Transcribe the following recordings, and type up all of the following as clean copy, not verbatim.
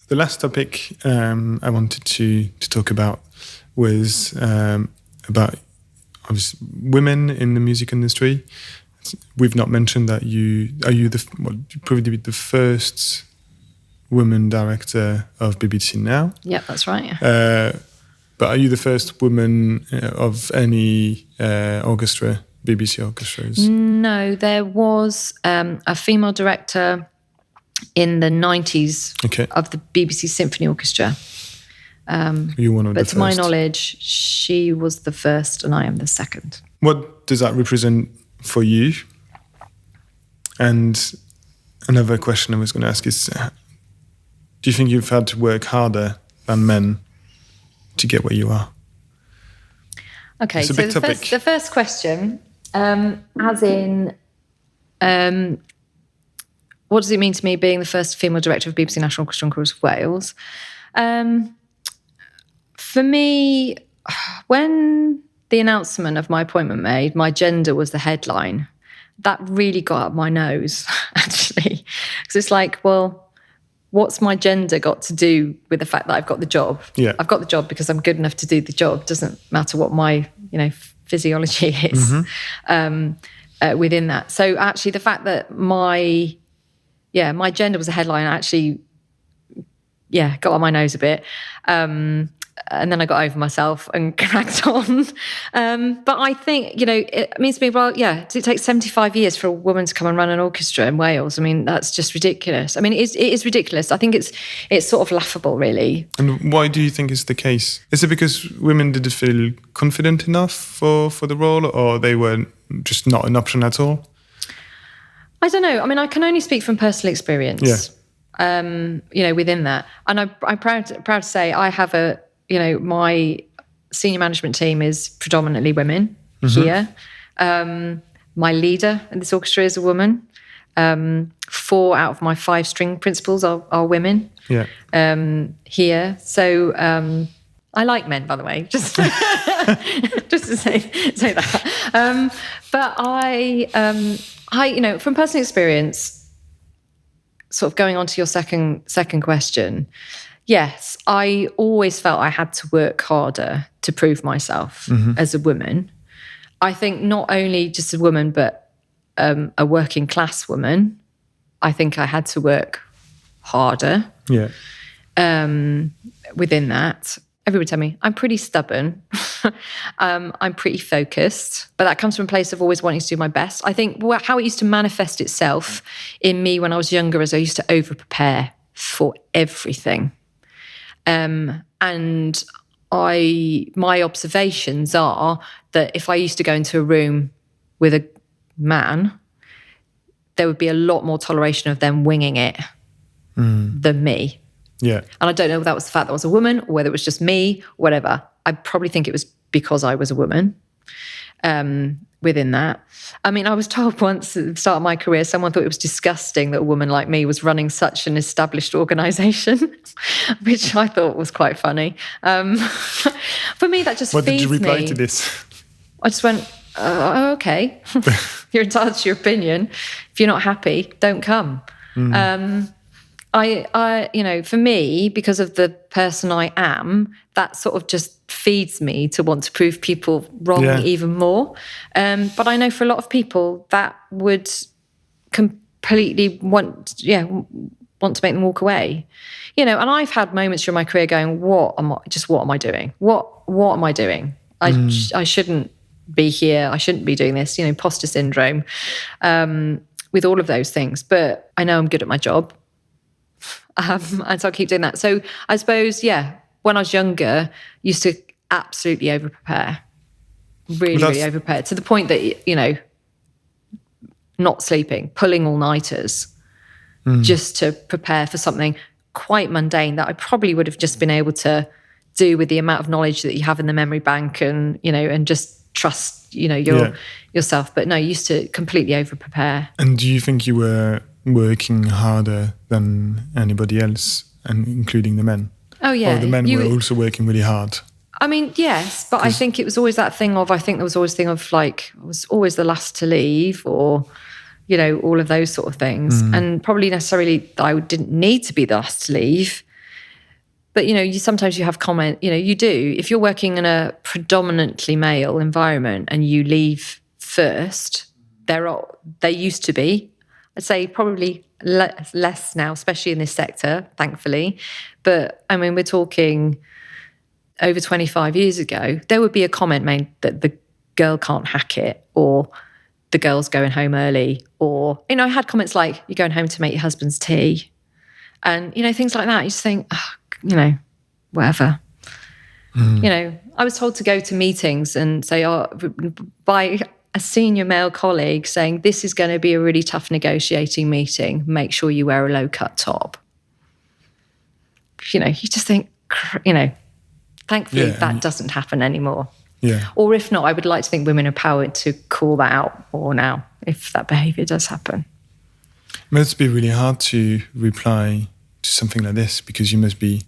the last topic I wanted to talk about was about obviously women in the music industry. We've not mentioned that you're probably the first woman director of BBC now. Yeah, that's right. But are you the first woman of any BBC orchestras? No, there was a female director in the 90s of the BBC Symphony Orchestra. You're one of the but first. To my knowledge, she was the first and I am the second. What does that represent for you? And another question I was going to ask is, do you think you've had to work harder than men to get where you are? Okay, it's a so big topic. The first question, as in, what does it mean to me being the first female director of BBC National Orchestra and Chorus of Wales? For me, when the announcement of my appointment made, my gender was the headline. That really got up my nose, actually. Because it's like, well, what's my gender got to do with the fact that I've got the job? Yeah. I've got the job because I'm good enough to do the job. Doesn't matter what my, physiology is within that. So actually the fact that my gender was a headline actually, got on my nose a bit. And then I got over myself and cracked on. But I think, it means to me, well, does it take 75 years for a woman to come and run an orchestra in Wales? I mean, that's just ridiculous. I mean, it is ridiculous. I think it's sort of laughable, really. And why do you think it's the case? Is it because women didn't feel confident enough for the role, or they were just not an option at all? I don't know. I mean, I can only speak from personal experience. Yeah. Within that. And I'm proud to say I have my senior management team is predominantly women here. My leader in this orchestra is a woman. 4 out of my 5 string principals are women here. So I like men, by the way, just just to say that. But I from personal experience, sort of going on to your second question, yes, I always felt I had to work harder to prove myself as a woman. I think not only just a woman, but a working class woman. I think I had to work harder within that. Everybody tell me, I'm pretty stubborn. I'm pretty focused, but that comes from a place of always wanting to do my best. I think how it used to manifest itself in me when I was younger is I used to over-prepare for everything. And my observations are that if I used to go into a room with a man, there would be a lot more toleration of them winging it than me. Yeah. And I don't know if that was the fact that I was a woman or whether it was just me, whatever. I probably think it was because I was a woman within that. I mean, I was told once at the start of my career, someone thought it was disgusting that a woman like me was running such an established organisation, which I thought was quite funny. For me, that just feeds me. What did you reply to this? I just went, okay, you're entitled to your opinion. If you're not happy, don't come. For me, because of the person I am, that sort of just feeds me to want to prove people wrong even more. But I know for a lot of people that would completely want to make them walk away. And I've had moments during my career going, what am I doing? What am I doing? I shouldn't be here. I shouldn't be doing this, imposter syndrome, with all of those things. But I know I'm good at my job. And so I keep doing that. So I suppose, when I was younger, used to absolutely over-prepare. Really over-prepare. To the point that, not sleeping, pulling all-nighters, just to prepare for something quite mundane that I probably would have just been able to do with the amount of knowledge that you have in the memory bank and, and just trust, yourself. But no, you used to completely over-prepare. And do you think you were working harder than anybody else, and including the men? Oh, yeah. Or the men were also working really hard? I mean, yes, but I think it was always that thing of, I was always the last to leave, or, all of those sort of things. And probably necessarily I didn't need to be the last to leave. But, sometimes you have comment, you do. If you're working in a predominantly male environment and you leave first, there used to be, I'd say probably less now, especially in this sector, thankfully. But I mean, we're talking over 25 years ago, there would be a comment made that the girl can't hack it, or the girl's going home early, or, I had comments like, you're going home to make your husband's tea. And, things like that. You just think, whatever. I was told to go to meetings and say, by a senior male colleague saying, this is going to be a really tough negotiating meeting. Make sure you wear a low-cut top. You just think, thankfully that doesn't happen anymore. Yeah. Or if not, I would like to think women are empowered to call that out more now if that behaviour does happen. It must be really hard to reply to something like this, because you must be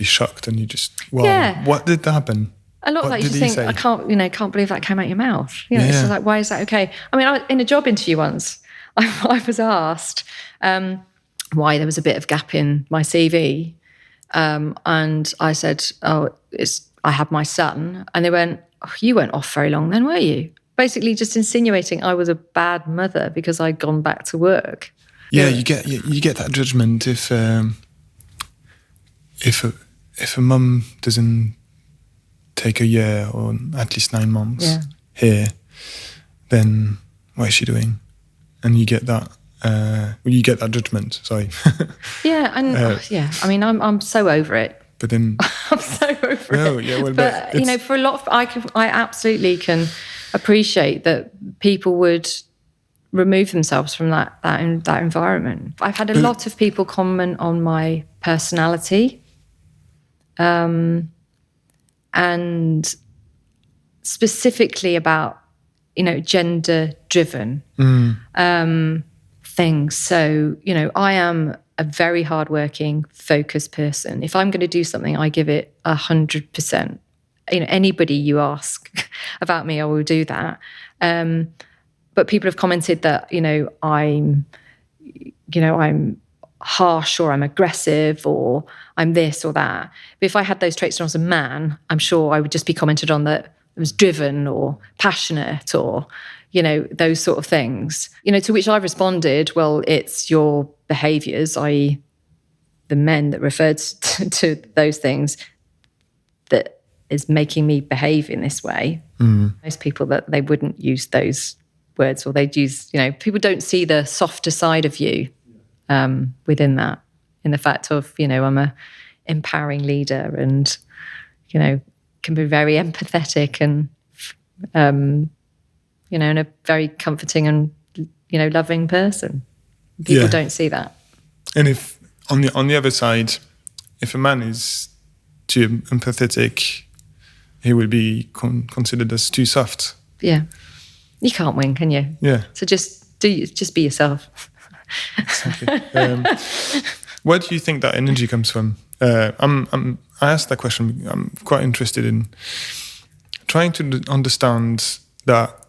shocked, and you just, what did that happen? A lot of that you just think, say? I can't believe that came out your mouth. It's just like, why is that okay? I mean, in a job interview once, I was asked why there was a bit of gap in my CV, and I said, I had my son, and they went, you weren't off very long then, were you? Basically, just insinuating I was a bad mother because I'd gone back to work. Yeah, you get that judgment if a mum doesn't take a year or at least 9 months here, then what is she doing? And you get that. You get that judgment. Sorry. Yeah, and I mean, I'm so over it. But then I'm so over it. Oh, yeah, well, but for a lot of, I absolutely can appreciate that people would remove themselves from that environment. I've had a lot of people comment on my personality, and specifically about gender-driven things. So I am a very hardworking, focused person. If I'm going to do something, I give it 100%. Anybody you ask about me, I will do that. But people have commented that, I'm harsh, or I'm aggressive, or I'm this or that. But if I had those traits when I was a man, I'm sure I would just be commented on that I was driven or passionate, or, those sort of things. To which I've responded, well, it's your behaviours, i.e. the men that referred to those things, that is making me behave in this way. Most people, that they wouldn't use those words, or they'd use, people don't see the softer side of you within that, in the fact of, I'm a empowering leader, and, can be very empathetic, and, and a very comforting and, loving person. People don't see that. And if on the other side, if a man is too empathetic, he will be considered as too soft. Yeah. You can't win, can you? Yeah. So just be yourself. Exactly. Where do you think that energy comes from? I asked that question. I'm quite interested in trying to understand that,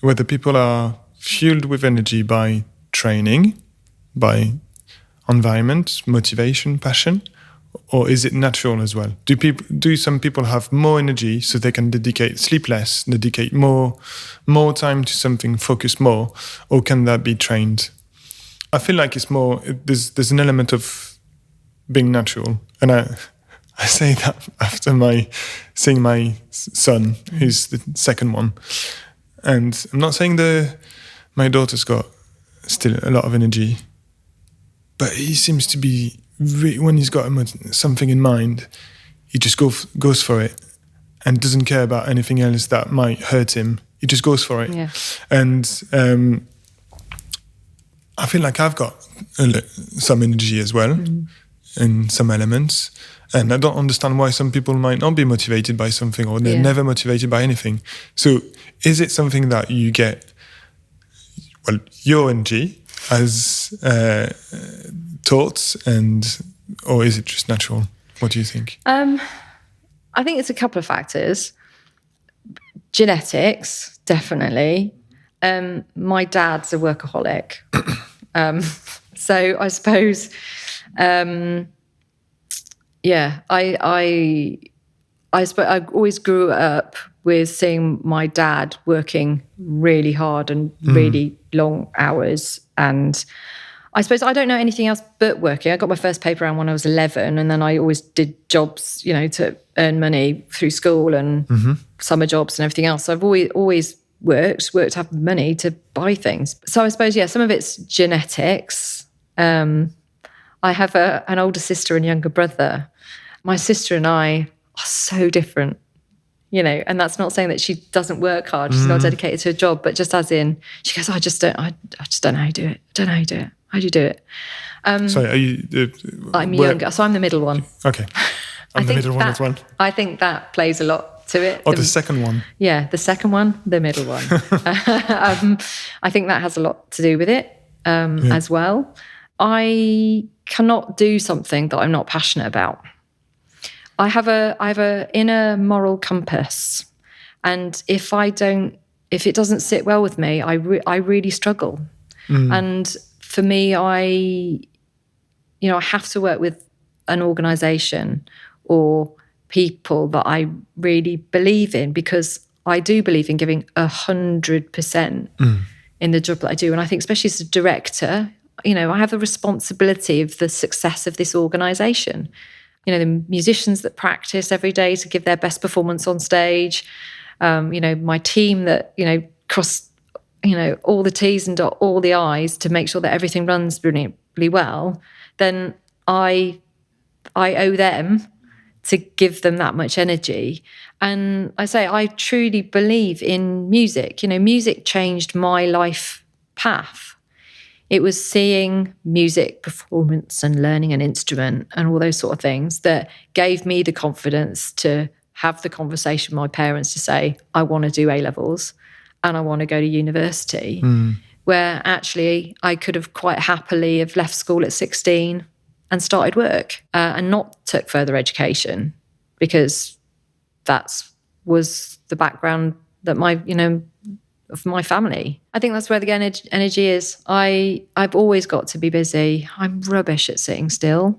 whether people are fueled with energy by training, by environment, motivation, passion, or is it natural as well? Do some people have more energy so they can sleep less, dedicate more time to something, focus more, or can that be trained? I feel like it's more, there's an element of being natural. And I say that after seeing my son, who's the second one. And I'm not saying my daughter's got still a lot of energy, but he seems to be, when he's got something in mind, he just goes for it and doesn't care about anything else that might hurt him. He just goes for it. Yeah. And I feel like I've got some energy as well, in some elements. And I don't understand why some people might not be motivated by something, or they're never motivated by anything. So is it something that you get, your energy as taught, or is it just natural? What do you think? I think it's a couple of factors. Genetics, definitely. My dad's a workaholic. So I suppose yeah, I suppose I always grew up with seeing my dad working really hard and really long hours. And I suppose I don't know anything else but working. I got my first paper round when I was 11, and then I always did jobs, to earn money through school and summer jobs and everything else. So I've always worked to have money to buy things. So I suppose, some of it's genetics. I have an older sister and younger brother. My sister and I are so different, and that's not saying that she doesn't work hard. She's not dedicated to a job, but just as in, she goes, I just don't know how you do it. I don't know how you do it. How do you do it? Sorry, are you? I'm younger, so I'm the middle one. Okay. I'm the middle one as well. I think that plays a lot to it. Oh, the second one. Yeah, the second one, the middle one. I think that has a lot to do with it as well. I cannot do something that I'm not passionate about. I have a inner moral compass, and if it doesn't sit well with me, I really struggle. And for me, I have to work with an organisation or people that I really believe in, because I do believe in giving 100% in the job that I do. And I think, especially as a director, I have the responsibility of the success of this organisation. The musicians that practice every day to give their best performance on stage, my team that, cross, all the T's and dot all the I's to make sure that everything runs brilliantly well, then I owe them to give them that much energy. And I truly believe in music. Music changed my life path. It was seeing music performance and learning an instrument and all those sort of things that gave me the confidence to have the conversation with my parents to say, I want to do A-levels and I want to go to university, where actually I could have quite happily have left school at 16 and started work and not took further education, because that was the background that of my family. I think that's where the energy is. I've always got to be busy. I'm rubbish at sitting still.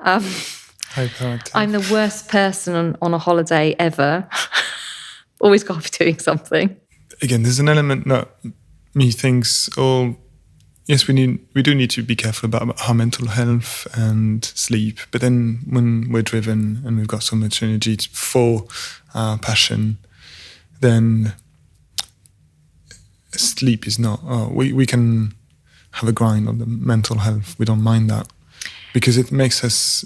I'm the worst person on a holiday ever. Always got to be doing something. Again, there's an element that me thinks, yes, we do need to be careful about our mental health and sleep. But then when we're driven and we've got so much energy for our passion, then sleep is not. We can have a grind on the mental health. We don't mind that, because it makes us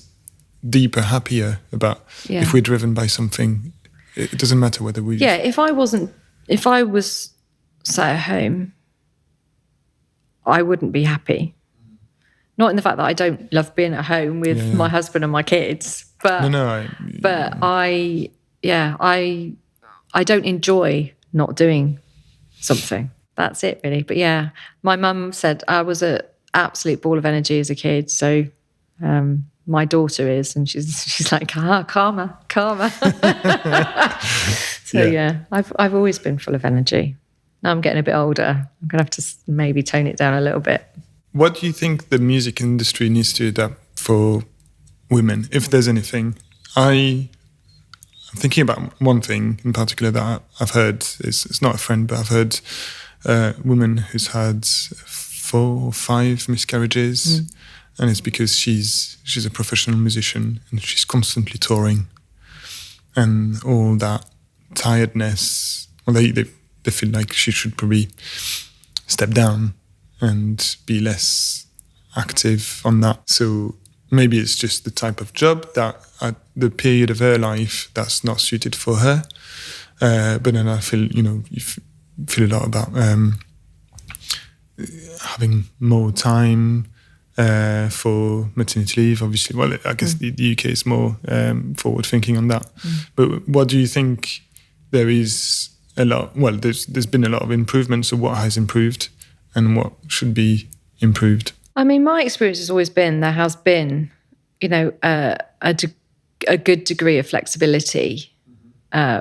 deeper, happier about if we're driven by something. It doesn't matter whether we. Yeah, if I was sat at home, I wouldn't be happy. Not in the fact that I don't love being at home with my husband and my kids, but I don't enjoy not doing something. That's it, really. But yeah, my mum said I was an absolute ball of energy as a kid. So my daughter is, and she's like, karma. So I've always been full of energy. Now I'm getting a bit older. I'm gonna have to maybe tone it down a little bit. What do you think the music industry needs to adapt for women, if there's anything? I'm thinking about one thing in particular that I've heard. It's not a friend, but I've heard a woman who's had 4 or 5 miscarriages, and it's because she's a professional musician and she's constantly touring, and all that tiredness. Well, they feel like she should probably step down and be less active on that. So maybe it's just the type of job that at the period of her life that's not suited for her. But then I feel, you feel a lot about having more time for maternity leave, obviously. Well, I guess the UK is more forward thinking on that. But what do you think? There is a lot. Well, there's been a lot of improvement. So what has improved, and what should be improved? I mean, my experience has always been there has been, a good degree of flexibility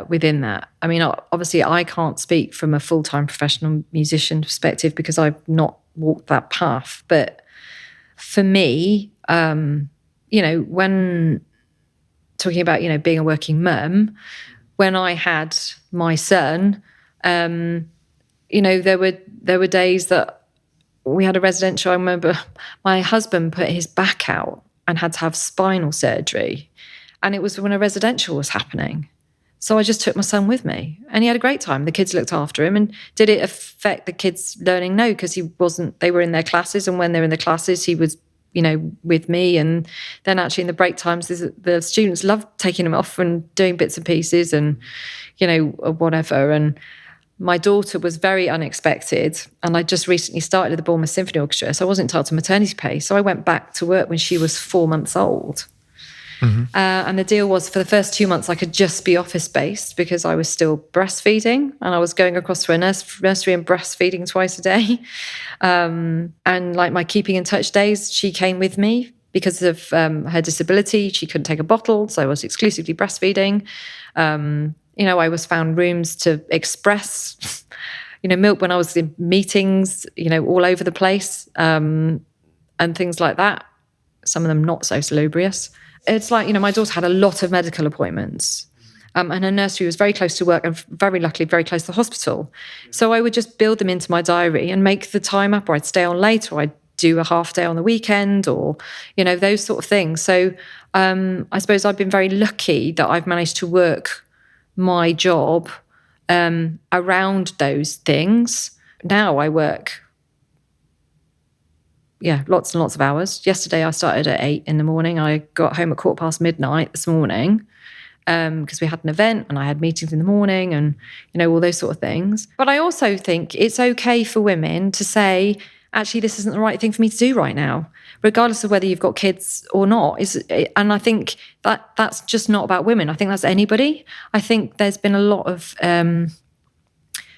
within that. I mean, obviously, I can't speak from a full-time professional musician perspective because I've not walked that path. But for me, when talking about, being a working mum, when I had my son, there were days that we had a residential. I remember my husband put his back out and had to have spinal surgery. And it was when a residential was happening. So I just took my son with me, and he had a great time. The kids looked after him. And did it affect the kids' learning? No, because they were in their classes. And when they were in the classes, he was, with me. And then actually in the break times, the students loved taking him off and doing bits and pieces and, whatever. And my daughter was very unexpected. And I just recently started at the Bournemouth Symphony Orchestra. So I wasn't entitled to maternity pay. So I went back to work when she was 4 months old. Mm-hmm. And the deal was for the first 2 months I could just be office-based because I was still breastfeeding, and I was going across to a nursery and breastfeeding twice a day. And like my keeping in touch days, she came with me because of her disability. She couldn't take a bottle, so I was exclusively breastfeeding. I was found rooms to express, milk when I was in meetings, all over the place, and things like that. Some of them not so salubrious. It's like, my daughter had a lot of medical appointments, and her nursery was very close to work and very luckily very close to the hospital. So I would just build them into my diary and make the time up, or I'd stay on late, or I'd do a half day on the weekend, or, those sort of things. So I suppose I've been very lucky that I've managed to work my job around those things. Now I work lots and lots of hours. Yesterday I started at 8 a.m. I got home at midnight this morning because we had an event and I had meetings in the morning and, all those sort of things. But I also think it's okay for women to say, actually, this isn't the right thing for me to do right now, regardless of whether you've got kids or not. And I think that's just not about women. I think that's anybody. I think there's been a lot of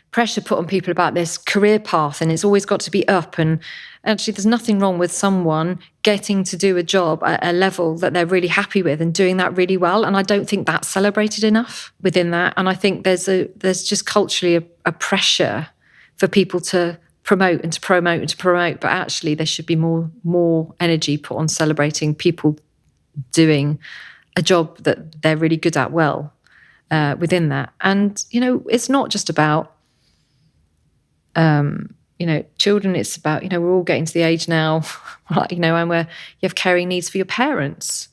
pressure put on people about this career path, and it's always got to be up. And actually, there's nothing wrong with someone getting to do a job at a level that they're really happy with and doing that really well. And I don't think that's celebrated enough within that. And I think there's just culturally a pressure for people to promote and to promote and to promote. But actually, there should be more energy put on celebrating people doing a job that they're really good at well within that. And, it's not just about children. It's about, we're all getting to the age now, and where you have caring needs for your parents,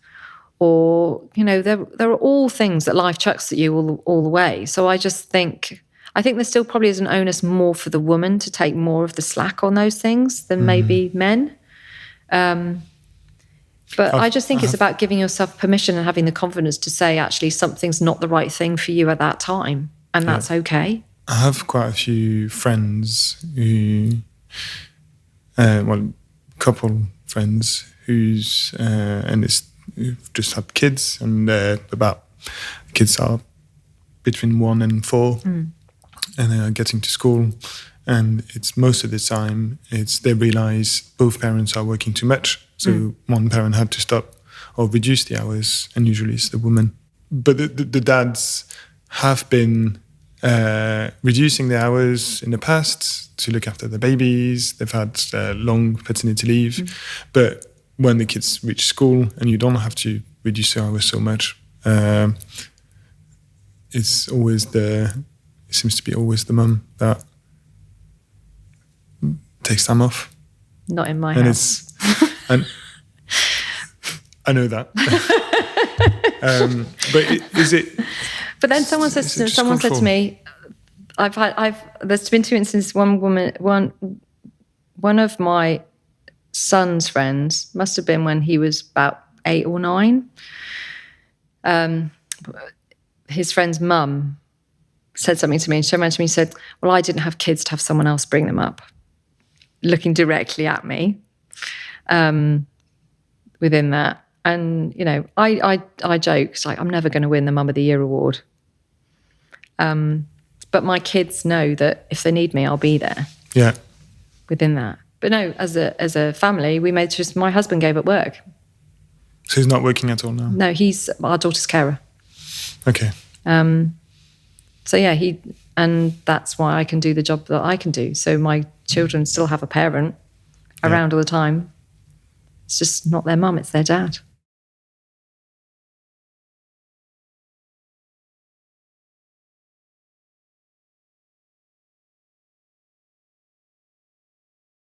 or, there are all things that life chucks at you all the way. So I think there still probably is an onus more for the woman to take more of the slack on those things than maybe men. But I just think it's about giving yourself permission and having the confidence to say, actually, something's not the right thing for you at that time. And that's okay. I have quite a few friends who, couple friends who've just had kids, and kids are between 1 and 4, and they are getting to school, and it's most of the time they realise both parents are working too much, so one parent had to stop or reduce the hours, and usually it's the woman. But the dads have been reducing the hours in the past to look after the babies. They've had long paternity leave, but when the kids reach school and you don't have to reduce the hours so much, it seems to be always the mum that takes time off. Not in my house. And I know that. But is it? But then someone said to me, there's been 2 instances. One of my son's friends, must have been when he was about 8 or 9. His friend's mum said something to me, and she turned to me and said, well, I didn't have kids to have someone else bring them up, looking directly at me within that. And, I joked, like, I'm never going to win the Mum of the Year award. But my kids know that if they need me, I'll be there. Yeah. Within that. But no, as a family, we made just, my husband gave up work. So he's not working at all now? No, he's our daughter's carer. Okay. So yeah, and that's why I can do the job that I can do. So my children still have a parent around all the time. It's just not their mum, it's their dad.